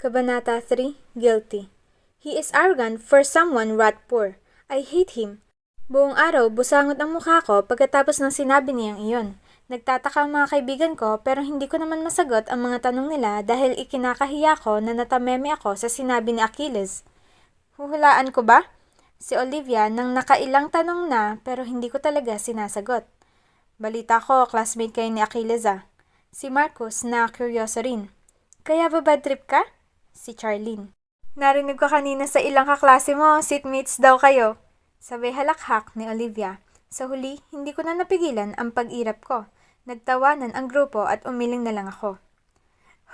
Kabanata 3, Guilty. He is arrogant for someone rat poor. I hate him. Buong araw, busangot ang mukha ko pagkatapos ng sinabi niyang iyon. Nagtataka ang mga kaibigan ko pero hindi ko naman masagot ang mga tanong nila dahil ikinakahiya ko na natameme ako sa sinabi ni Achilles. Huhulaan ko ba? Si Olivia nang nakailang tanong na pero hindi ko talaga sinasagot. Balita ko, classmate kayo ni Achilles ah. Si Marcus na kuryoso rin. Kaya ba bad trip ka? Si Charlene. Narinig ko kanina sa ilang kaklase mo, seatmates daw kayo. Sabay halakhak ni Olivia. Sa huli, hindi ko na napigilan ang pag-irap ko. Nagtawanan ang grupo at umiling na lang ako.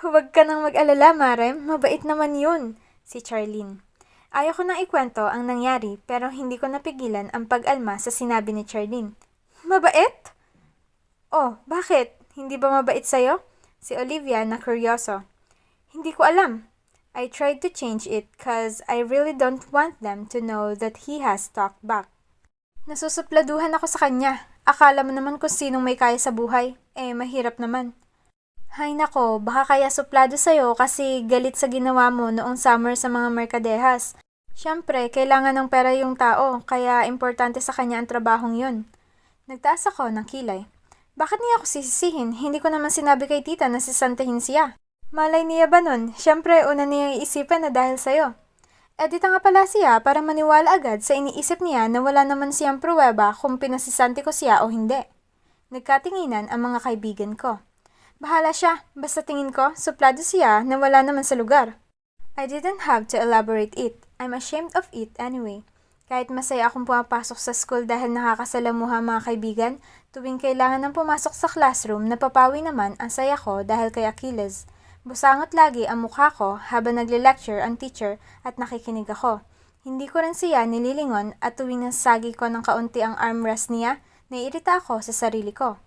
Huwag ka nang mag-alala, Marem. Mabait naman yun. Si Charlene. Ayaw ko nang ikwento ang nangyari pero hindi ko napigilan ang pag-alma sa sinabi ni Charlene. Mabait? Oh, bakit? Hindi ba mabait sa'yo? Si Olivia na kuryoso. Hindi ko alam. I tried to change it cause I really don't want them to know that he has talked back. Nasusupladuhan ako sa kanya. Akala mo naman kung sinong may kaya sa buhay. Mahirap naman. Hay nako, baka kaya suplado sa'yo kasi galit sa ginawa mo noong summer sa mga merkadehas. Siyempre, kailangan ng pera yung tao, kaya importante sa kanya ang trabahong yun. Nagtaas ako ng kilay. Bakit niya ako sisisihin? Hindi ko naman sinabi kay tita na sisantahin siya. Malay niya ba nun? Siyempre, una niya iisipan na dahil sa'yo. Edita nga pala siya para maniwala agad sa iniisip niya na wala naman siyang pruweba kung pinasisanti ko siya o hindi. Nagkatinginan ang mga kaibigan ko. Bahala siya, basta tingin ko, suplado siya na wala naman sa lugar. I didn't have to elaborate it. I'm ashamed of it anyway. Kahit masaya akong pumapasok sa school dahil nakakasalamuha mga kaibigan, tuwing kailangan ng pumasok sa classroom, napapawi naman ang saya ko dahil kay Achilles. Busangot lagi ang mukha ko habang nagle-lecture ang teacher at nakikinig ako. Hindi ko rin siya nililingon at tuwing nasagi ko ng kaunti ang armrest niya, naiirita ako sa sarili ko.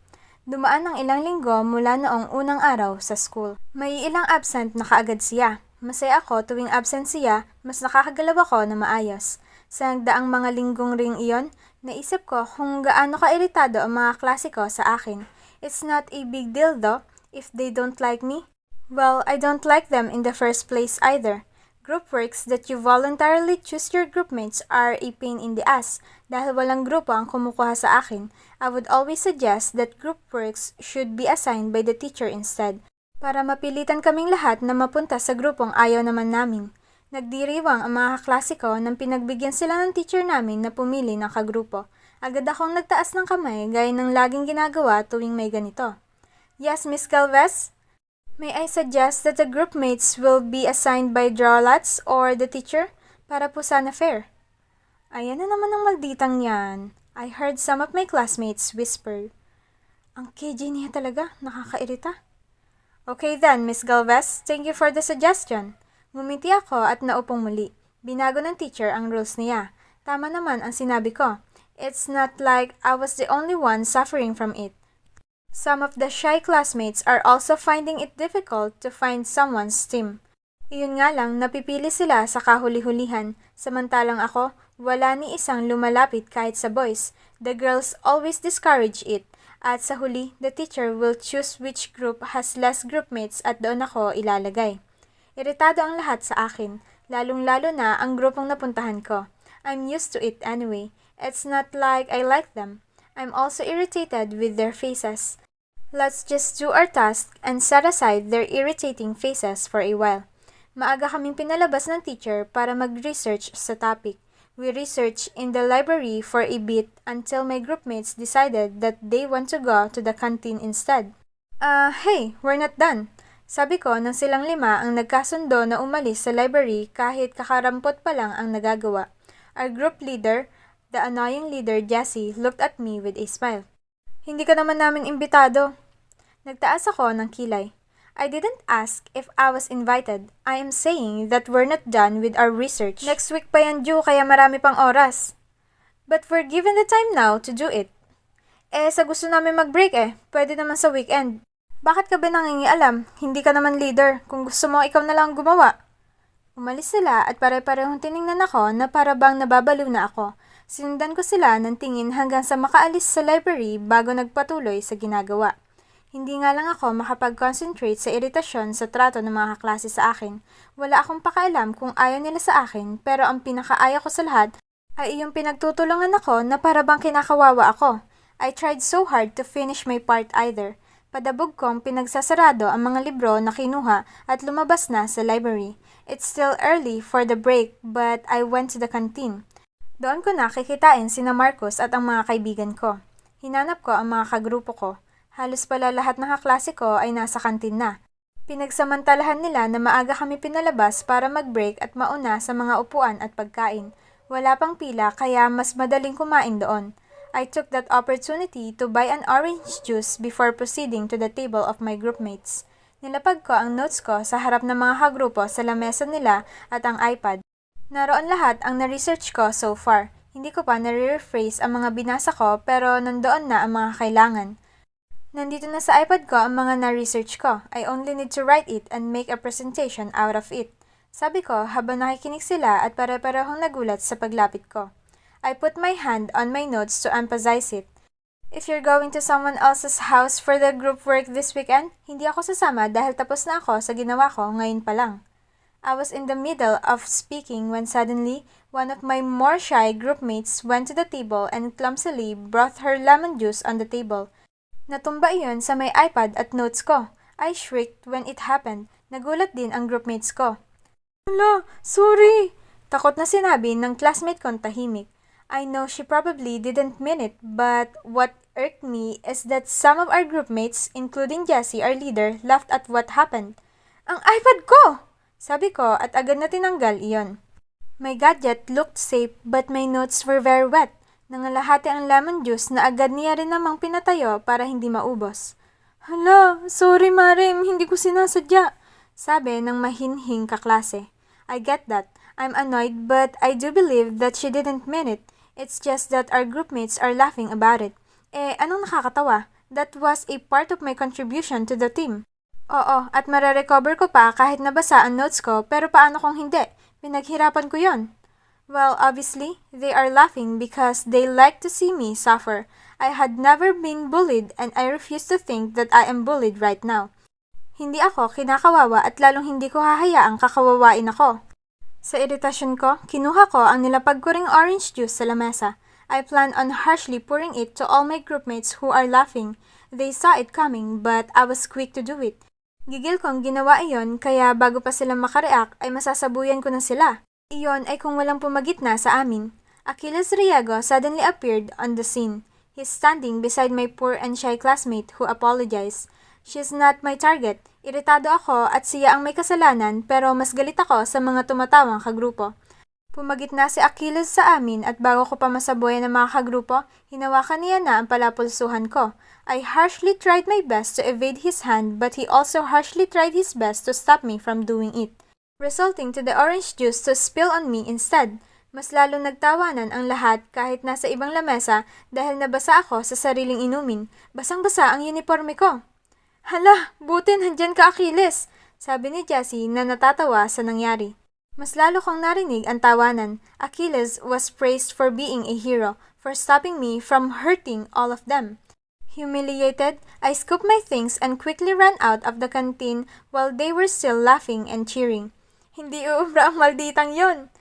Dumaan ang ilang linggo mula noong unang araw sa school. May ilang absent na kaagad siya. Masaya ako tuwing absent siya, mas nakakagalaw ako na maayos. Sa nagdaang mga linggong ring iyon, naisip ko kung gaano ka-iritado ang mga klase ko sa akin. It's not a big deal though, if they don't like me. Well, I don't like them in the first place either. Group works that you voluntarily choose your groupmates are a pain in the ass. Dahil walang grupo ang kumukuha sa akin, I would always suggest that group works should be assigned by the teacher instead, para mapilitan kaming lahat na mapunta sa grupong ayaw naman namin. Nagdiriwang ang mga kaklase ko nang pinagbigyan sila ng teacher namin na pumili ng kagrupo. Agad akong nagtaas ng kamay gaya ng laging ginagawa tuwing may ganito. Yes, Miss Galvez? May I suggest that the group mates will be assigned by drawlats or the teacher para po sana fair? Ayan na naman ang malditang yan. I heard some of my classmates whisper. Ang KJ niya talaga, nakakairita. Okay then, Miss Galvez, thank you for the suggestion. Ngumiti ako at naupong muli. Binago ng teacher ang rules niya. Tama naman ang sinabi ko. It's not like I was the only one suffering from it. Some of the shy classmates are also finding it difficult to find someone's team. Iyon nga lang, napipili sila sa kahuli-hulihan. Samantalang ako, wala ni isang lumalapit kahit sa boys. The girls always discourage it. At sa huli, the teacher will choose which group has less groupmates at doon ako ilalagay. Iritado ang lahat sa akin, lalong-lalo na ang grupong napuntahan ko. I'm used to it anyway. It's not like I like them. I'm also irritated with their faces. Let's just do our task and set aside their irritating faces for a while. Maaga kaming pinalabas ng teacher para mag-research sa topic. We researched in the library for a bit until my groupmates decided that they want to go to the canteen instead. Hey, we're not done. Sabi ko nang silang 5 ang nagkasundo na umalis sa library kahit kakarampot pa lang ang nagagawa. Our group leader, the annoying leader Jessie, looked at me with a smile. Hindi ka naman namin imbitado. Nagtaas ako ng kilay. I didn't ask if I was invited. I am saying that we're not done with our research. Next week pa yan due kaya marami pang oras. But we're given the time now to do it. Sa gusto namin mag-break pwede naman sa weekend. Bakit ka ba nangingialam? Hindi ka naman leader. Kung gusto mo, ikaw na lang gumawa. Umalis sila at pare-parehong tiningnan ako na para bang nababaliw na ako. Sinundan ko sila ng tingin hanggang sa makaalis sa library bago nagpatuloy sa ginagawa. Hindi nga lang ako makapag-concentrate sa iritasyon sa trato ng mga kaklase sa akin. Wala akong pakialam kung ayaw nila sa akin, pero ang pinakaaya ko sa lahat ay iyong pinagtutulungan ako na para bang kinakawawa ako. I tried so hard to finish my part either. Padabog kong pinagsasarado ang mga libro na kinuha at lumabas na sa library. It's still early for the break but I went to the canteen. Doon ko na kikitain sina Marcos at ang mga kaibigan ko. Hinanap ko ang mga kagrupo ko. Halos pala lahat ng kaklase ko ay nasa kantin na. Pinagsamantalahan nila na maaga kami pinalabas para mag-break at mauna sa mga upuan at pagkain. Wala pang pila kaya mas madaling kumain doon. I took that opportunity to buy an orange juice before proceeding to the table of my groupmates. Nilapag ko ang notes ko sa harap ng mga kagrupo sa lamesa nila at ang iPad. Naroon lahat ang na-research ko so far. Hindi ko pa nare-rephrase ang mga binasa ko pero nandoon na ang mga kailangan. Nandito na sa iPad ko ang mga na-research ko. I only need to write it and make a presentation out of it. Sabi ko habang nakikinig sila at pare-parehong nagulat sa paglapit ko. I put my hand on my notes to emphasize it. If you're going to someone else's house for the group work this weekend, hindi ako sasama dahil tapos na ako sa ginawa ko ngayon pa lang. I was in the middle of speaking when suddenly, one of my more shy groupmates went to the table and clumsily brought her lemon juice on the table. Natumba iyon sa may iPad at notes ko. I shrieked when it happened. Nagulat din ang groupmates ko. Hala, sorry! Takot na sinabi ng classmate kong tahimik. I know she probably didn't mean it, but what irked me is that some of our groupmates, including Jessie, our leader, laughed at what happened. Ang iPad ko! Sabi ko at agad na tinanggal iyon. My gadget looked safe but my notes were very wet. Nangalahati ang lemon juice na agad niya rin namang pinatayo para hindi maubos. Hala, sorry Marim, hindi ko sinasadya. Sabi ng mahinhing kaklase. I get that. I'm annoyed but I do believe that she didn't mean it. It's just that our groupmates are laughing about it. Anong nakakatawa? That was a part of my contribution to the team. Oo, at mararecover ko pa kahit nabasa ang notes ko, pero paano kung hindi? Pinaghirapan ko yon. Well, obviously, they are laughing because they like to see me suffer. I had never been bullied and I refuse to think that I am bullied right now. Hindi ako kinakawawa at lalong hindi ko hahayaang kakawawain ako. Sa iritasyon ko, kinuha ko ang nilapag ko ring orange juice sa lamesa. I planned on harshly pouring it to all my groupmates who are laughing. They saw it coming but I was quick to do it. Gigil kong ginawa iyon kaya bago pa sila makareact ay masasabuyan ko na sila. Iyon ay kung walang pumagitna sa amin. Achilles Riego suddenly appeared on the scene. He's standing beside my poor and shy classmate who apologized. She's not my target. Iritado ako at siya ang may kasalanan pero mas galit ako sa mga tumatawang kagrupo. Pumagitna si Achilles sa amin at bago ko pa masabuyan ng mga kagrupo, hinawakan niya na ang palapulsuhan ko. I harshly tried my best to evade his hand but he also harshly tried his best to stop me from doing it, resulting to the orange juice to spill on me instead. Mas lalong nagtawanan ang lahat kahit nasa ibang lamesa dahil nabasa ako sa sariling inumin. Basang-basa ang uniforme ko. Hala, buti nandyan ka Achilles, sabi ni Jessie na natatawa sa nangyari. Mas lalo kong narinig ang tawanan. Achilles was praised for being a hero, for stopping me from hurting all of them. Humiliated, I scooped my things and quickly ran out of the canteen while they were still laughing and cheering. Hindi uubra ang malditang yon.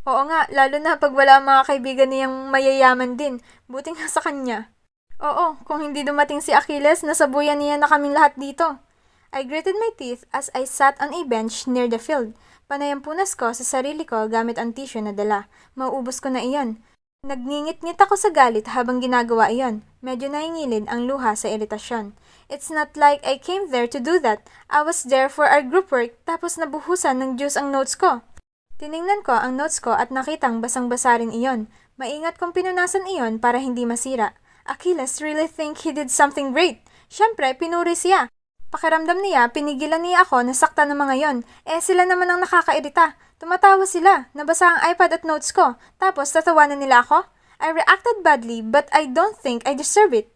Oo nga, lalo na pag wala ang mga kaibigan niyang mayayaman din. Buti nga sa kanya. Oo, kung hindi dumating si Achilles, nasabuyan niya na kaming lahat dito. I gritted my teeth as I sat on a bench near the field. Panay ang punas ko sa sarili ko gamit ang tissue na dala. Mauubos ko na iyon. Nagngingit-ngit ako sa galit habang ginagawa iyon. Medyo nahingilid ang luha sa iritasyon. It's not like I came there to do that. I was there for our group work tapos nabuhusan ng juice ang notes ko. Tiningnan ko ang notes ko at nakitang basang-basa rin iyon. Maingat kong pinunasan iyon para hindi masira. Achilles really think he did something great. Siyempre, pinuri siya. Pakiramdam niya, pinigilan niya ako na saktan ng mga yon. Sila naman ang nakakairita. Tumatawa sila, nabasa ang iPad at notes ko, tapos tatawanan nila ako. I reacted badly but I don't think I deserve it.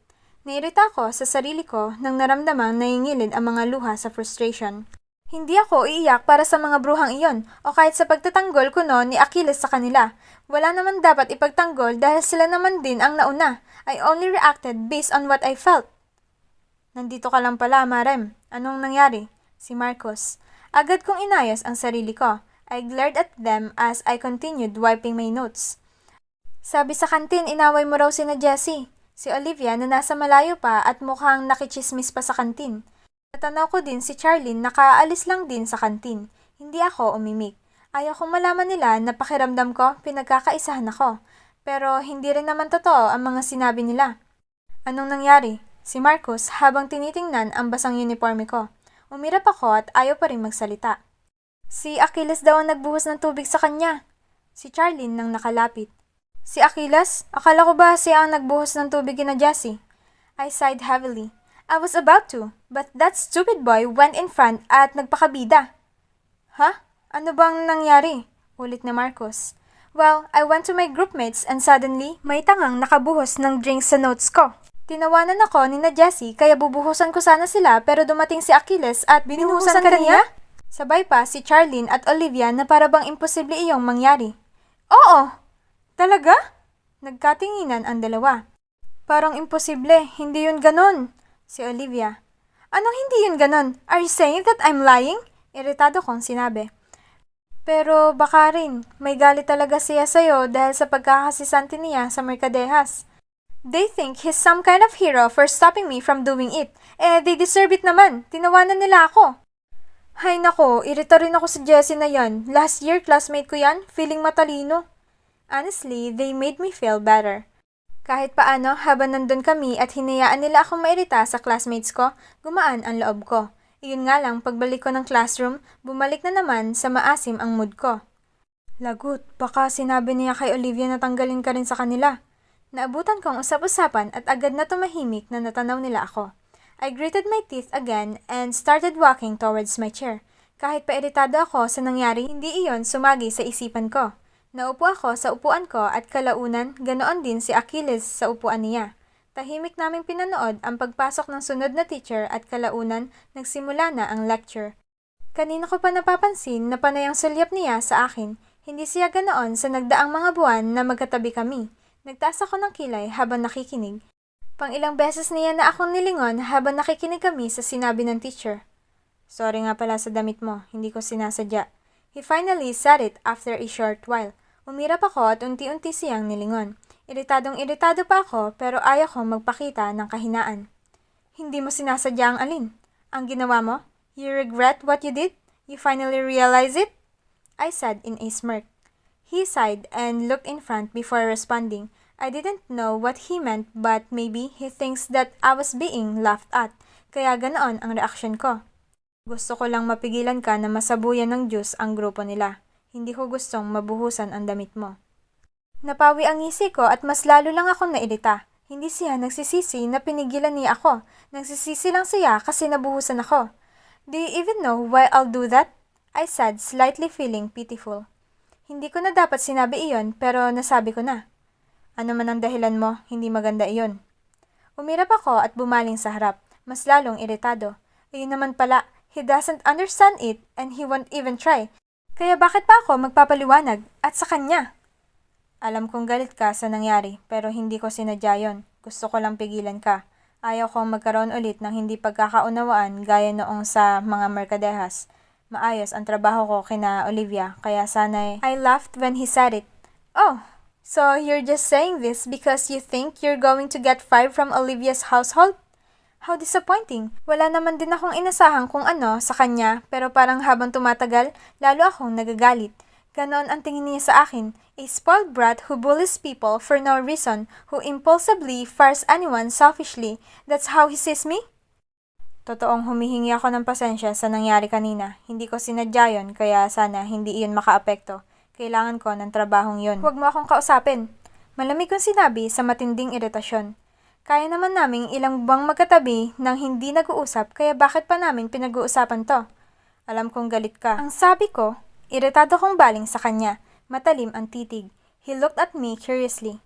Nairita ako sa sarili ko nang naramdamang nahingilid ang mga luha sa frustration. Hindi ako iiyak para sa mga bruhang iyon o kahit sa pagtatanggol ko ni Achilles sa kanila. Wala naman dapat ipagtanggol dahil sila naman din ang nauna. I only reacted based on what I felt. Nandito ka lang pala, Marem. Anong nangyari? Si Marcos. Agad kong inayos ang sarili ko. I glared at them as I continued wiping my notes. Sabi sa kantin, inaway mo raw sina Jessie. Si Olivia na nasa malayo pa at mukhang nakichismis pa sa kantin. Natanaw ko din si Charlene na kaalis lang din sa kantin. Hindi ako umimik. Ayaw kong malaman nila na pakiramdam ko pinagkakaisahan ako. Pero hindi rin naman totoo ang mga sinabi nila. Anong nangyari? Si Marcos habang tinitingnan ang basang uniforme ko. Umirap ako at ayaw pa rin magsalita. Si Achilles daw ang nagbuhos ng tubig sa kanya. Si Charlene nang nakalapit. Si Achilles? Akala ko ba siya ang nagbuhos ng tubig kina Jessie? I sighed heavily. I was about to, but that stupid boy went in front at nagpakabida. Ha? Ano bang nangyari? Ulit ni Marcos. Well, I went to my groupmates and suddenly, may tangang nakabuhos ng drinks sa notes ko. Tinawanan ako ni na Jessie kaya bubuhusan ko sana sila pero dumating si Achilles at binuhusan ka niya? Sabay pa si Charlene at Olivia na para bang imposible iyong mangyari. Oo! Talaga? Nagkatinginan ang dalawa. Parang imposible, hindi yun ganon. Si Olivia. Anong hindi yun ganon? Are you saying that I'm lying? Iritado kong sinabi. Pero baka rin, may galit talaga siya sa'yo dahil sa pagkakasisante niya sa Mercadehas. They think he's some kind of hero for stopping me from doing it. They deserve it naman. Tinawanan nila ako. Hay nako, irita rin ako sa Jessie na yan. Last year, classmate ko yan. Feeling matalino. Honestly, they made me feel better. Kahit paano, habang nandun kami at hinayaan nila akong mairita sa classmates ko, gumaan ang loob ko. Iyon nga lang, pagbalik ko ng classroom, bumalik na naman sa maasim ang mood ko. Lagot, baka sinabi niya kay Olivia na tanggalin ka rin sa kanila. Naabutan kong usap-usapan at agad na tumahimik na natanaw nila ako. I gritted my teeth again and started walking towards my chair. Kahit pa iritado ako sa nangyari, hindi iyon sumagi sa isipan ko. Naupo ako sa upuan ko at kalaunan, ganoon din si Achilles sa upuan niya. Tahimik naming pinanood ang pagpasok ng sunod na teacher at kalaunan, nagsimula na ang lecture. Kanina ko pa napapansin na panay ang sulyap niya sa akin. Hindi siya ganoon sa nagdaang mga buwan na magkatabi kami. Nagtaas ako ng kilay habang nakikinig. Pang-ilang beses niya na akong nilingon habang nakikinig kami sa sinabi ng teacher. Sorry nga pala sa damit mo, hindi ko sinasadya. He finally said it after a short while. Umirap ako at unti-unti siyang nilingon. Iritadong-iritado pa ako pero ayaw ko magpakita ng kahinaan. Hindi mo sinasadya ang alin? Ang ginawa mo? You regret what you did? You finally realize it? I said in a smirk. He sighed and looked in front before responding. I didn't know what he meant but maybe he thinks that I was being laughed at. Kaya ganoon ang reaksyon ko. Gusto ko lang mapigilan ka na masabuyan ng juice ang grupo nila. Hindi ko gustong mabuhusan ang damit mo. Napawi ang ngisi ko at mas lalo lang akong nairita. Hindi siya nagsisisi na pinigilan niya ako. Nagsisisi lang siya kasi nabuhusan ako. Do you even know why I'll do that? I said, slightly feeling pitiful. Hindi ko na dapat sinabi iyon pero nasabi ko na. Ano man ang dahilan mo, hindi maganda iyon. Umirap ako at bumaling sa harap, mas lalong iritado. Ayun naman pala, he doesn't understand it and he won't even try. Kaya bakit pa ako magpapaliwanag at sa kanya? Alam kong galit ka sa nangyari pero hindi ko sinadya yon. Gusto ko lang pigilan ka. Ayaw kong magkaroon ulit ng hindi pagkakaunawaan gaya noong sa mga Mercadehas. Maayos ang trabaho ko kina Olivia, kaya sana'y I laughed when he said it. Oh, so you're just saying this because you think you're going to get fired from Olivia's household? How disappointing. Wala naman din akong inasahan kung ano sa kanya, pero parang habang tumatagal, lalo akong nagagalit. Ganon ang tingin niya sa akin, a spoiled brat who bullies people for no reason, who impulsively fires anyone selfishly. That's how he sees me? Totoong humihingi ako ng pasensya sa nangyari kanina. Hindi ko sinadya yun, kaya sana hindi iyon makaapekto. Kailangan ko ng trabahong yun. Huwag mo akong kausapin. Malamig kong sinabi sa matinding iritasyon. Kaya naman naming ilang buwang magkatabi nang hindi nag-uusap, kaya bakit pa namin pinag-uusapan to? Alam kong galit ka. Ang sabi ko, iritado kong baling sa kanya. Matalim ang titig. He looked at me curiously.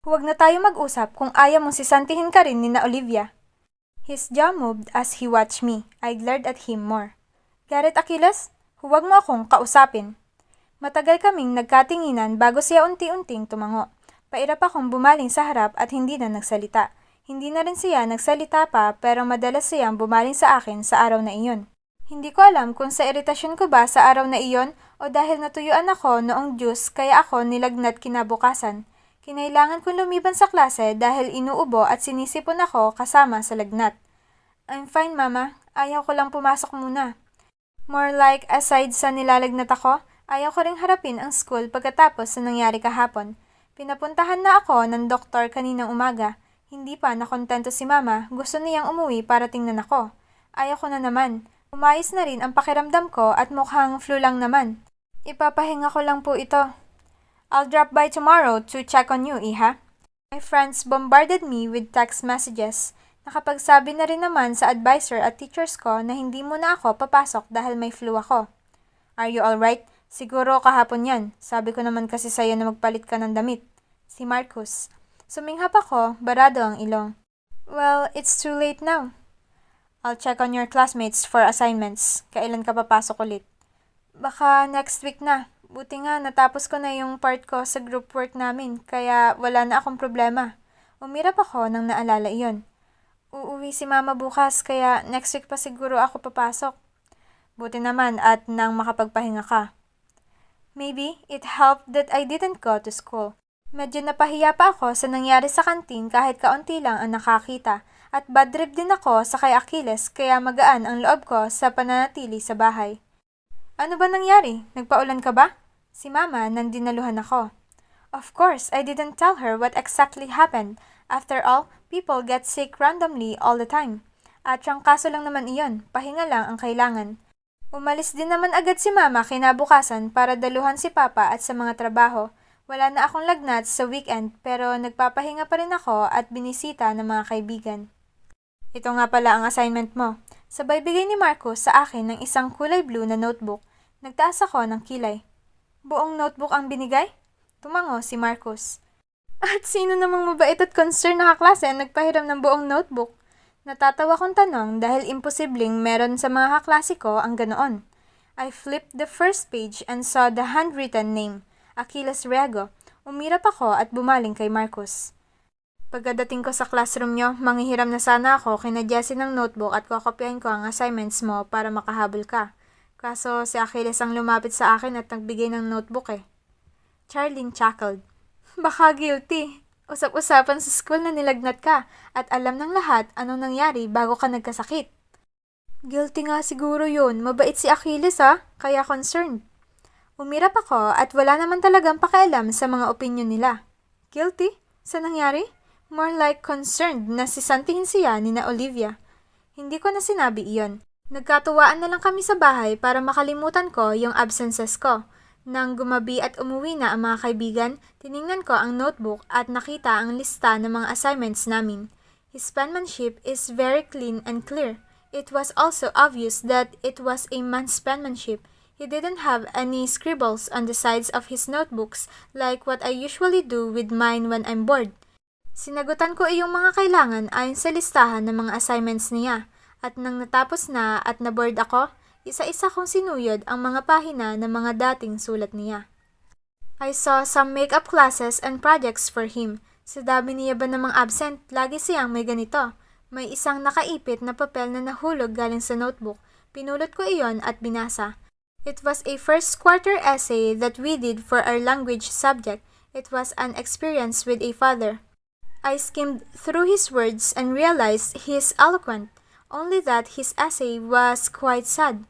Huwag na tayo mag-usap kung ayaw mong sisantihin ka rin ni na Olivia. His jaw moved as he watched me. I glared at him more. Garrett Achilles, huwag mo akong kausapin. Matagal kaming nagkatinginan bago siya unti-unting tumango. Pairap akong bumaling sa harap at hindi na nagsalita. Hindi na rin siya nagsalita pa pero madalas siyang bumaling sa akin sa araw na iyon. Hindi ko alam kung sa iritasyon ko ba sa araw na iyon o dahil natuyuan ako noong juice kaya ako nilagnat kinabukasan. Kinailangan kong lumiban sa klase dahil inuubo at sinisipon ako kasama sa lagnat. I'm fine, Mama. Ayaw ko lang pumasok muna. More like aside sa nilalagnat ako, ayaw ko ring harapin ang school pagkatapos sa nangyari kahapon. Pinapuntahan na ako ng doktor kaninang umaga. Hindi pa nakontento si Mama, gusto niyang umuwi para tingnan ako. Ayaw ko na naman. Umayos na rin ang pakiramdam ko at mukhang flu lang naman. Ipapahinga ko lang po ito. I'll drop by tomorrow to check on you, Iha. My friends bombarded me with text messages. Nakapagsabi na rin naman sa advisor at teachers ko na hindi muna ako papasok dahil may flu ako. Are you alright? Siguro kahapon yan. Sabi ko naman kasi sa'yo na magpalit ka ng damit. Si Marcus. Suminghap ako, barado ang ilong. Well, it's too late now. I'll check on your classmates for assignments. Kailan ka papasok ulit? Baka next week na. Buti nga natapos ko na yung part ko sa group work namin, kaya wala na akong problema. Umirap ako nang naalala iyon. Uuwi si Mama bukas, kaya next week pa siguro ako papasok. Buti naman at nang makapagpahinga ka. Maybe it helped that I didn't go to school. Medyo napahiya pa ako sa nangyari sa kantin kahit kaunti lang ang nakakita. At bad trip din ako sa kay Achilles kaya magaan ang loob ko sa pananatili sa bahay. Ano ba nangyari? Nagpaulan ka ba? Si Mama nang dinaluhan ako. Of course, I didn't tell her what exactly happened. After all, people get sick randomly all the time. At yung kaso lang naman iyon, pahinga lang ang kailangan. Umalis din naman agad si Mama kinabukasan para daluhan si Papa at sa mga trabaho. Wala na akong lagnat sa weekend pero nagpapahinga pa rin ako at binisita ng mga kaibigan. Ito nga pala ang assignment mo. Sabay bigay ni Marcos sa akin ng isang kulay blue na notebook. Nagtaas ako ng kilay. Buong notebook ang binigay? Tumango si Marcos. At sino namang mabait at concerned na kaklase ang nagpahiram ng buong notebook? Natatawa kong tanong dahil imposibleng meron sa mga kaklase ko ang ganoon. I flipped the first page and saw the handwritten name, Achilles Riago. Umirap ako at bumaling kay Marcos. Pagkadating ko sa classroom nyo, manghihiram na sana ako kina Jessie ng notebook at kokopyahin ko ang assignments mo para makahabol ka. Kaso si Achilles ang lumapit sa akin at nagbigay ng notebook eh. Charlene chuckled. Baka guilty. Usap-usapan sa school na nilagnat ka at alam ng lahat anong nangyari bago ka nagkasakit. Guilty nga siguro yun. Mabait si Achilles kaya concerned. Umirap ako at wala naman talagang pakialam sa mga opinion nila. Guilty? Sa nangyari? More like concerned na sisantihin siya ni na Olivia. Hindi ko na sinabi iyon. Nagkatuwaan na lang kami sa bahay para makalimutan ko yung absences ko. Nang gumabi at umuwi na ang mga kaibigan, tiningnan ko ang notebook at nakita ang lista ng mga assignments namin. His penmanship is very clean and clear. It was also obvious that it was a man's penmanship. He didn't have any scribbles on the sides of his notebooks like what I usually do with mine when I'm bored. Sinagutan ko iyong mga kailangan ayon sa listahan ng mga assignments niya. At nang natapos na at na-bored ako, isa-isa kong sinuyod ang mga pahina ng mga dating sulat niya. I saw some makeup classes and projects for him. Sa dami niya ba namang absent, lagi siyang may ganito. May isang nakaipit na papel na nahulog galing sa notebook. Pinulot ko iyon at binasa. It was a first quarter essay that we did for our language subject. It was an experience with a father. I skimmed through his words and realized he is eloquent. Only that his essay was quite sad.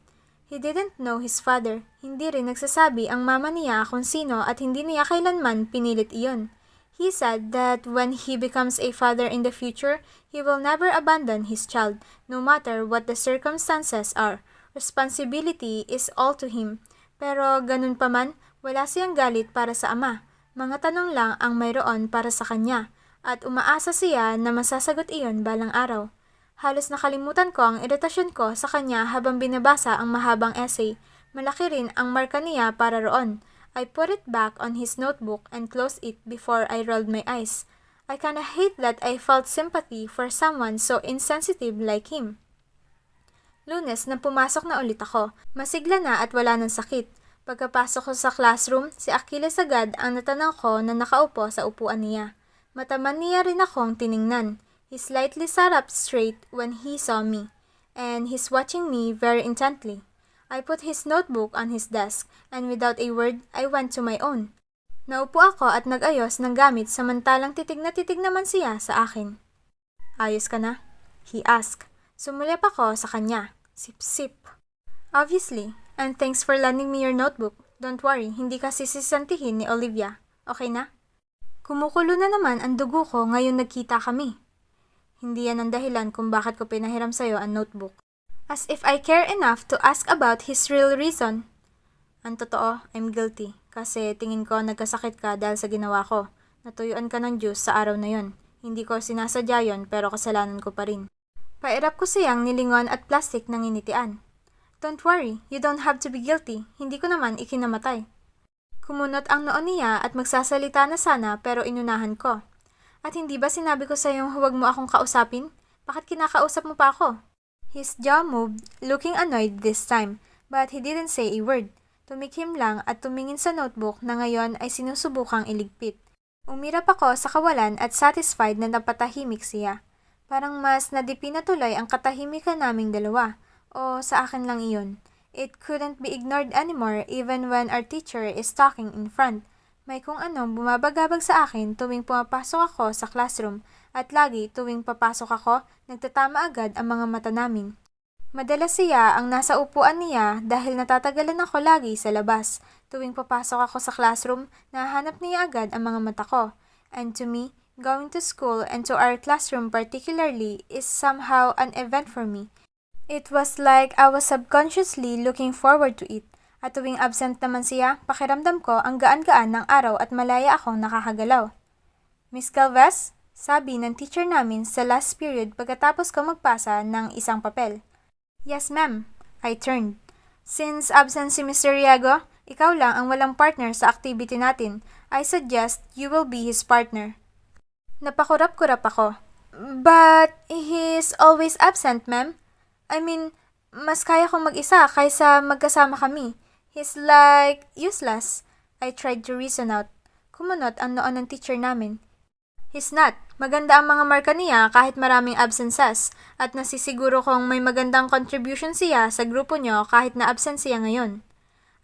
He didn't know his father. Hindi rin nagsasabi ang mama niya kung sino at hindi niya kailanman pinilit iyon. He said that when he becomes a father in the future, he will never abandon his child, no matter what the circumstances are. Responsibility is all to him. Pero ganun pa man, wala siyang galit para sa ama. Mga tanong lang ang mayroon para sa kanya. At umaasa siya na masasagot iyon balang araw. Halos nakalimutan ko ang iritasyon ko sa kanya habang binabasa ang mahabang essay. Malaki rin ang marka niya para roon. I put it back on his notebook and closed it before I rolled my eyes. I kinda hate that I felt sympathy for someone so insensitive like him. Lunes na pumasok na ulit ako. Masigla na at wala ng sakit. Pagkapasok ko sa classroom, si Achilles agad ang natanaw ko na nakaupo sa upuan niya. Mataman niya rin akong tiningnan. He slightly sat up straight when he saw me, and he's watching me very intently. I put his notebook on his desk, and without a word, I went to my own. Naupo ako at nag-ayos ng gamit samantalang titig na naman siya sa akin. "Ayos ka na?" he asked. Sumulip ako sa kanya. Sip-sip. "Obviously, and thanks for lending me your notebook. Don't worry, hindi ka sisisantihin ni Olivia. Okay na?" Kumukulo na naman ang dugo ko ngayon nagkita kami. Hindi yan ang dahilan kung bakit ko pinahiram sa'yo ang notebook. As if I care enough to ask about his real reason. Ang totoo, I'm guilty. Kasi tingin ko nagkasakit ka dahil sa ginawa ko. Natuyuan ka ng juice sa araw na yon. Hindi ko sinasadya yon pero kasalanan ko pa rin. Pairap ko siyang nilingon at plastic ng initian. Don't worry, you don't have to be guilty. Hindi ko naman ikinamatay. Kumunot ang noo niya at magsasalita na sana pero inunahan ko. At hindi ba sinabi ko sa iyong huwag mo akong kausapin? Bakit kinakausap mo pa ako? His jaw moved, looking annoyed this time, but he didn't say a word. Tumikim lang at tumingin sa notebook na ngayon ay sinusubukang iligpit. Umirap ako sa kawalan at satisfied na napatahimik siya. Parang mas nadipi na tuloy ang katahimikan naming dalawa. O sa akin lang iyon. It couldn't be ignored anymore even when our teacher is talking in front. May kung anong bumabagabag sa akin tuwing pumapasok ako sa classroom at lagi tuwing papasok ako, nagtatama agad ang mga mata namin. Madalas siya ang nasa upuan niya dahil natatagalan ako lagi sa labas. Tuwing papasok ako sa classroom, nahanap niya agad ang mga mata ko. And to me, going to school and to our classroom particularly is somehow an event for me. It was like I was subconsciously looking forward to it. At tuwing absent naman siya, pakiramdam ko ang gaan-gaan ng araw at malaya akong nakakagalaw. "Miss Galvez?" sabi ng teacher namin sa last period pagkatapos ko magpasa ng isang papel. "Yes, ma'am." I turned. "Since absent si Mr. Riego, ikaw lang ang walang partner sa activity natin. I suggest you will be his partner." Napakurap-kurap ako. "But he's always absent, ma'am. I mean, mas kaya kong mag-isa kaysa magkasama kami. He's like useless." I tried to reason out. Kumunot ang noo ng teacher namin. "He's not. Maganda ang mga marka niya kahit maraming absences at nasisiguro kong may magandang contribution siya sa grupo nyo kahit na absent siya ngayon."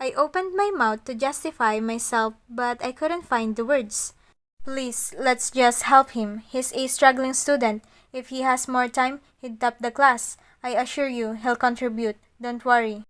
I opened my mouth to justify myself but I couldn't find the words. "Please, let's just help him. He's a struggling student. If he has more time, he'd top the class. I assure you, he'll contribute. Don't worry."